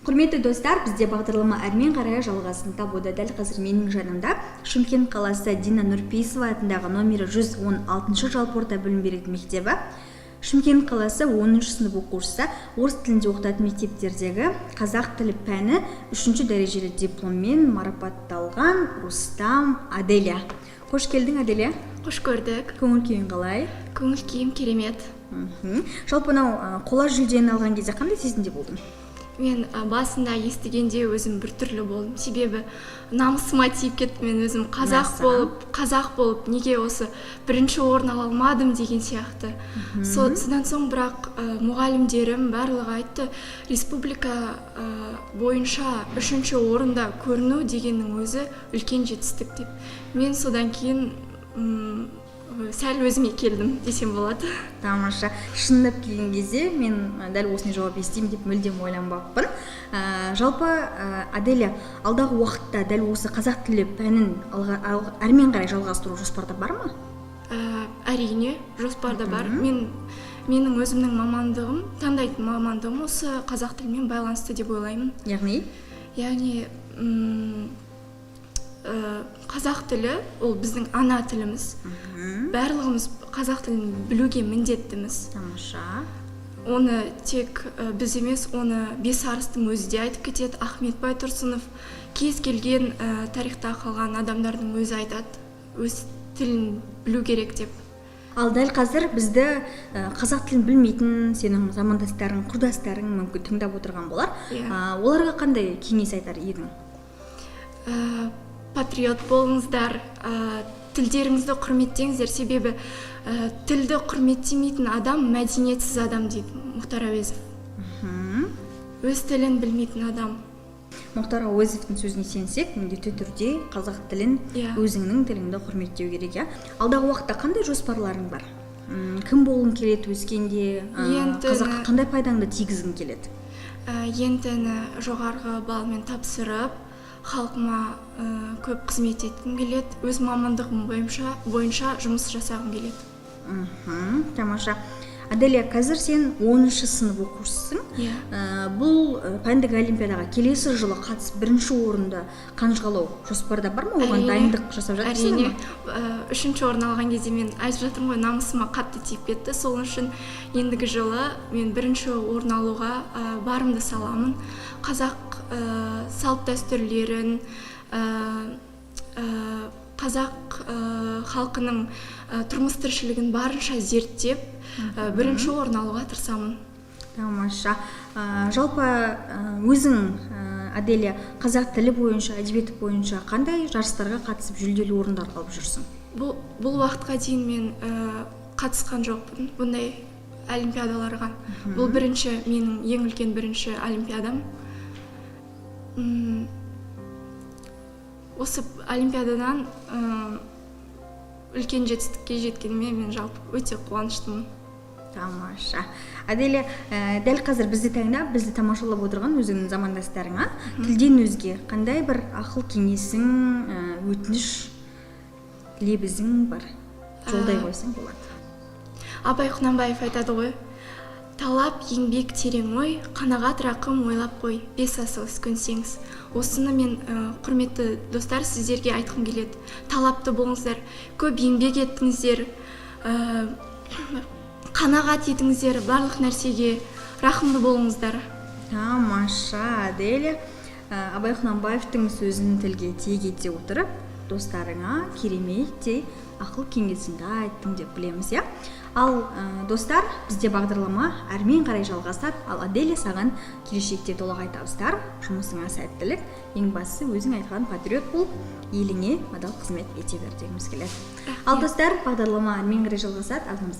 Құрметті достар, бізде бағдарлама әрмен қарай жалғасын табуда. Дәл қазір менің жанымда Шымкент қаласы Дина Нұрпейісова атындағы номері 116 жалпы орта білім беретін мектебі, Шымкент қаласы 10 сынып оқушысы, орыс тілінде оқытатын мектептердегі қазақ тілі пәні 3 дәрежелі дипломмен марапатталған Рустам Аделия. Қош келдің, Аделия. Қош көрдік. Көңіл күйің қалай? Көңіл күйім керемет. Жалпы қола жүлдені алған кезде қандай сезімде болдың? Мен басында естігенде өзім біртүрлі болдым. Себебі намысыма тиіп кетті. Мен өзім қазақ болып, неге осы бірінші орын ала алмадым деген сияқты. Содан соң бірақ мұғалімдерім барлығы айтты, республика бойынша 3-ші орында көріну дегеннің өзі үлкен жетістік деп. Мен содан кейін сәл өзіме келдім десем болады. Тамаша. Шындап келген кезде мен дәл осыны жауап естеймін деп мүлдем ойланбаппын. Жалпы Аделия, алдағы уақытта дәл осы қазақ тілі пәнін әрмен қарай жалғастыру жоспарда бар ма? Әрине, жоспарда бар. Менің өзімнің мамандығым, таңдайтын мамандығым осы қазақ тілімен байланысты деп ойлаймын. Яғни қазақ тілі ол біздің ана тіліміз. Барлығымыз қазақ тілін білуге міндеттіміз. Тамаша. Оны тек біз емес, оны Бесарыстың өзі де айтып кетеді. Ахмет Байтұрсынов, кез келген тарихта қалған адамдардың өзі айтады, өз тілін білу керек деп. Ал дәл қазір бізді қазақ тілін білмейтін сенің замандастарың, құрдастарың мүмкін тыңдап отырған болар. Оларға қандай кеңес айтар едің? Патриот болыңыздар, тілдеріңізді құрметтеңіздер, себебі тілді құрметтемейтін адам мәдениетсіз адам дейді Мұхтар Әуезов. Өз тілін білмейтін адам. Мұхтар Әуезовтың сөзіне сенсек, міндетті түрде қазақ тілін, өзіңнің тіліңді құрметтеу керек. Алдағы уақытта қандай жоспарларың бар? Кім болғың келеді өскенде? Қазаққа қандай пайдаңды тигізгің келеді? Ентіні жоғарғы балмен тапсырып, халқыма көп қызмет еткім келеді. Өз мамандығым бойынша жұмыс жасағым келеді. Тамаша. Аделия, қазір сен 10-шы сынып оқушысың. Бұл пәндік олимпиадаға келесі жылы қатысып бірінші орынды қанжығалау жоспарда бар ма? Оған дайындық жасап жатырсың ба? Әрине, 3-ші орын алған кезде мен айтып жатырмын ғой, намысыма қатты тиіп кетті. Сол үшін ендігі жылы мен бірінші орын алуға барымды саламын. Қазақ салт дәстүрлерін, қазақ халқының тұрмыс тіршілігін барынша зерттеп, бірінші орын алуға тырысамын. Тамаша. Жалпы өзің, Аделия, қазақ тілі бойынша, әдебиеті бойынша қандай жарыстарға қатысып жүлделі орындар алып жүрсің? Бұл уақытқа дейін мен қатысқан жоқпын бұндай олимпиадаларға. Бұл менің ең үлкен бірінші олимпиадам. Осы олимпиададан үлкен жетістікке жеткеніме мен жалпы өте қуаныштымын. Тамаша. Аделия, дәл қазір бізді таңдап, бізді тамашалап отырған өзіңнің замандастарыңа тілден өзге қандай бір ақыл кеңесің, өтініш, лебізің бар? Жолдай қойсаң болады. Абай Құнанбаев айтады ғой, талап еңбек терең ой, қанағат рақым ойлап қой, 5 асыл іс көнсеңіз. Осыны мен, құрметті достар, сіздерге айтқым келеді. Талапты болыңыздар, көп еңбек еттіңіздер, қанағат етіңіздер, барлық нәрсеге рақымды болыңыздар. Тамаша, Аделия. Абай Құнанбаевтың сөзін тілге тиек ете отырып, достарыңа кереметтей ақыл кеңесіңді айттың деп білеміз. Ал достар, бізде бағдарлама әрмен қарай жалғасады. Ал Аделия, саған келешекте толағай табыстар, жұмысыңа сәттілік, ең бастысы өзің айтқан патриот болып, еліңе адал қызмет ете бер дегіміз келеді. Ал достар, бағдарлама әрмен қарай жалғасады. Алдымызда